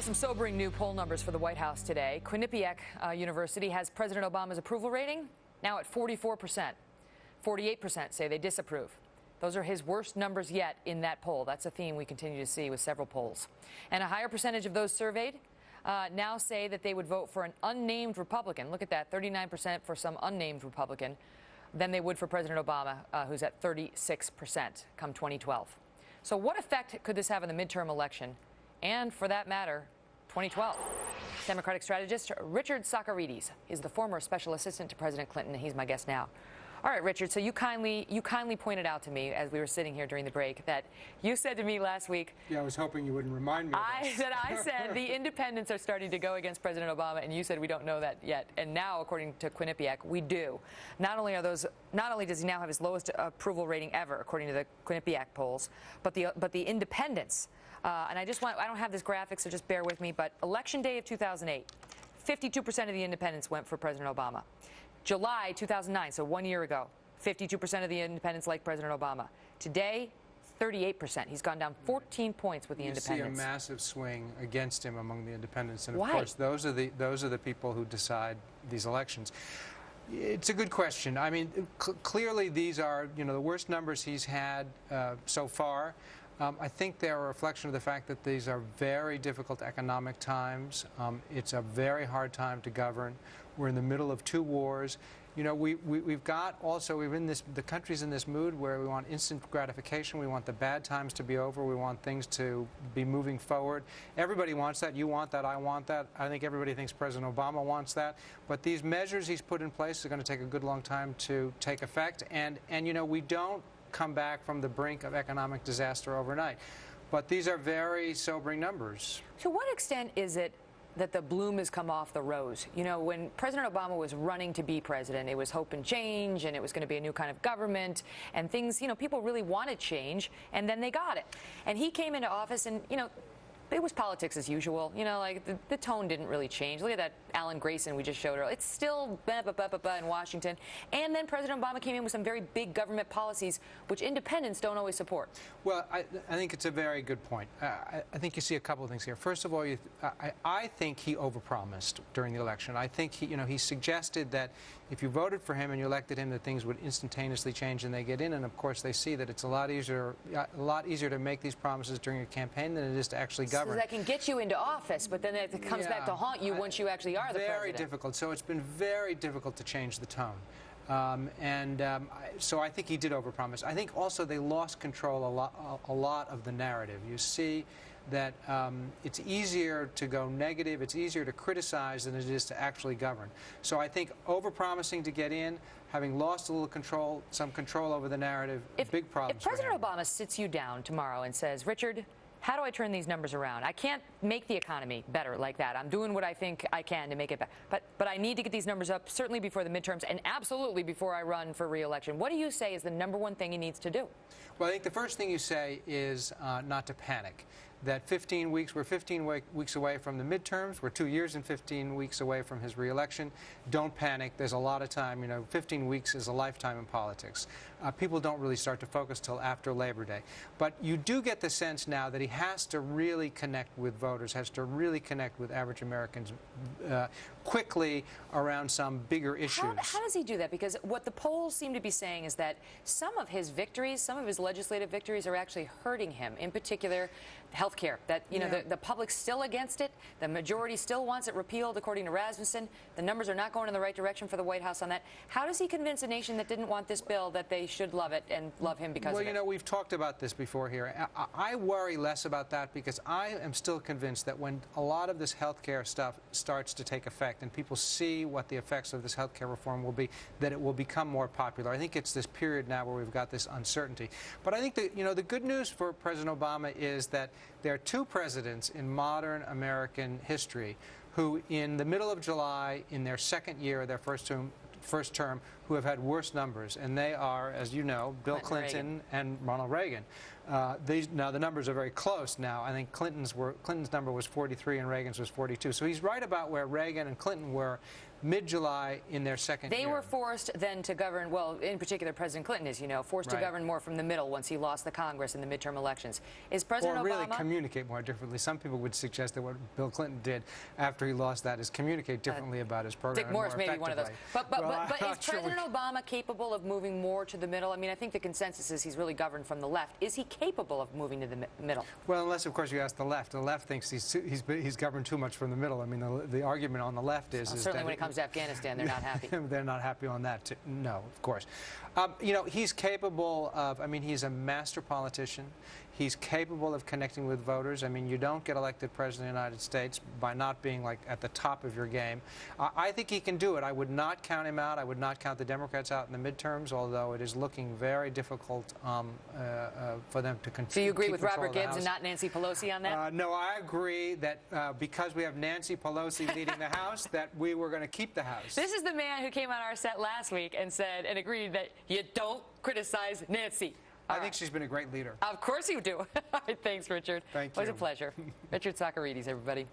Well, some sobering new poll numbers for the White House today. Quinnipiac University has President Obama's approval rating now at 44%. 48% say they disapprove. Those are his worst numbers yet in that poll. That's a theme we continue to see with several polls. And a higher percentage of those surveyed now say that they would vote for an unnamed Republican. Look at that, 39% for some unnamed Republican than they would for President Obama, who's at 36% come 2012. So what effect could this have in the midterm election? And for that matter, 2012. Democratic strategist Richard Socarides is the former special assistant to President Clinton, and he's my guest now. All right, Richard, so you kindly pointed out to me as we were sitting here during the break that you said to me last week. Yeah, I was hoping you wouldn't remind me of that. I said the independents are starting to go against President Obama, and you said we don't know that yet. And now, according to Quinnipiac, we do. Not only does he now have his lowest approval rating ever, according to the Quinnipiac polls, but the independents. And I don't have this graphic, so just bear with me. But election day of 2008, 52% of the independents went for President Obama. July 2009, so 1 year ago, 52% of the independents liked President Obama. Today, 38%. He's gone down 14 points with the independents. You see a massive swing against him among the independents, and of Why? course, those are the people who decide these elections. It's a good question. I mean, clearly these are the worst numbers he's had so far. I think they're a reflection of the fact that these are very difficult economic times. It's a very hard time to govern. We're in the middle of two wars. The country's in this mood where we want instant gratification. We want the bad times to be over. We want things to be moving forward. Everybody wants that. You want that. I want that. I think everybody thinks President Obama wants that. But these measures he's put in place are going to take a good long time to take effect. And we don't come back from the brink of economic disaster overnight. But these are very sobering numbers. To what extent is it that the bloom has come off the rose? When President Obama was running to be president, it was hope and change, and it was going to be a new kind of government, and things, people really wanted change, and then they got it. And he came into office, and, it was politics as usual. Like the tone didn't really change. Look at that Alan Grayson we just showed earlier. It's still in Washington. And then President Obama came in with some very big government policies, which independents don't always support. Well, I think it's a very good point. I think you see a couple of things here. First of all, I think he overpromised during the election. I think he suggested that if you voted for him and you elected him, that things would instantaneously change and they get in. And of course, they see that it's a lot easier to make these promises during a campaign than it is to actually govern. So that can get you into office, but then it comes back to haunt you once you actually are the president. Very difficult. So it's been very difficult to change the tone. So I think he did overpromise. I think also they lost control a lot of the narrative. You see that it's easier to go negative, it's easier to criticize than it is to actually govern. So I think overpromising to get in, having lost a little control, some control over the narrative, big problems. If President Obama sits you down tomorrow and says, Richard, how do I turn these numbers around? I can't make the economy better like that. I'm doing what I think I can to make it better. But I need to get these numbers up, certainly before the midterms and absolutely before I run for re-election. What do you say is the number one thing he needs to do? Well, I think the first thing you say is not to panic. That we're 15 weeks away from the midterms. We're 2 years and 15 weeks away from his re-election. Don't panic. There's a lot of time. 15 weeks is a lifetime in politics. People don't really start to focus till after Labor Day. But you do get the sense now that he has to really connect with voters, has to really connect with average Americans quickly around some bigger issues. How does he do that? Because what the polls seem to be saying is that some of his victories, some of his legislative victories are actually hurting him. In particular, health care. That the public's still against it. The majority still wants it repealed, according to Rasmussen. The numbers are not going in the right direction for the White House on that. How does he convince a nation that didn't want this bill that they should love it and love him because of it? Well, we've talked about this before here. I worry less about that because I am still convinced that when a lot of this health care stuff starts to take effect and people see what the effects of this health care reform will be, that it will become more popular. I think it's this period now where we've got this uncertainty. But I think that, the good news for President Obama is that there are two presidents in modern American history who, in the middle of July, in their second year, their first term, who have had worse numbers. And they are, as you know, Bill Clinton and Ronald Reagan. Now the numbers are very close now. I think Clinton's number was 43 and Reagan's was 42. So he's right about where Reagan and Clinton were mid-July in their second year. They were forced then to govern, well, in particular President Clinton, as you know, forced to govern more from the middle once he lost the Congress in the midterm elections. Is President Obama... Or really communicate more differently. Some people would suggest that what Bill Clinton did after he lost that is communicate differently about his program. Dick Morris may be one of those. But is President sure Obama capable of moving more to the middle? I mean, I think the consensus is he's really governed from the left. Is he capable of moving to the middle? Well, unless, of course, you ask the left. The left thinks he's governed too much from the middle. I mean, the argument on the left is certainly that when it comes to Afghanistan, they're not happy. They're not happy on that, too. No, of course. You know, he's capable of, I mean, he's a master politician. He's capable of connecting with voters. I mean, you don't get elected president of the United States by not being, like, at the top of your game. I think he can do it. I would not count him out. I would not count the Democrats out in the midterms, although it is looking very difficult for them to continue. So you agree with Robert Gibbs and not Nancy Pelosi on that? No, I agree that because we have Nancy Pelosi leading the House, that we were going to keep the House. This is the man who came on our set last week and said and agreed that you don't criticize Nancy. I think she's been a great leader. Of course you do. All right, thanks, Richard. Thank you. It was a pleasure. Richard Socarides, everybody.